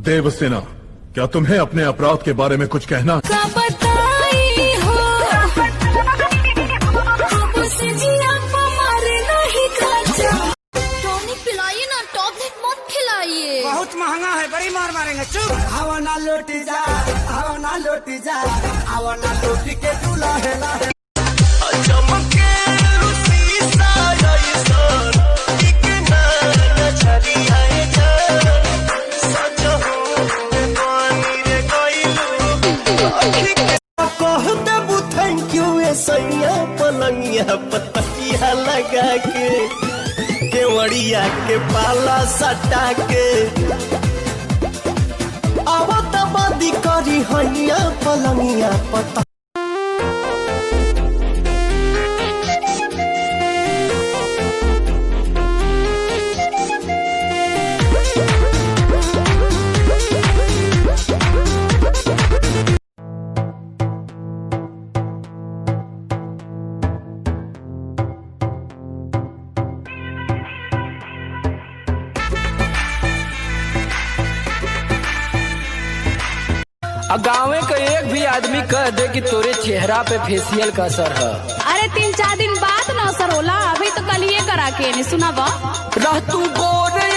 देवसेना, क्या तुम्हें अपने अपराध के बारे में कुछ कहना? बताई हो टॉनिक पिलाइए ना, टॉबलेट मत खिलाइए। बहुत महंगा है, बड़ी मार मारेंगे। चुप। हवा ना लौटी जा, हवा ना लौटी जा, हवा ना लौटी के दूल्हा है ना है। सैया पलंगिया पतकिया लगा के केवड़िया के पाला सटा के आवत बदी करी हैया पलंगिया पता। गाँवे का एक भी आदमी कह दे कि तोरे चेहरा पे फेशियल का असर है। अरे 3-4 दिन बाद ना असर होला, अभी तो कल ये करा के नहीं सुना बा। रह तू गोरे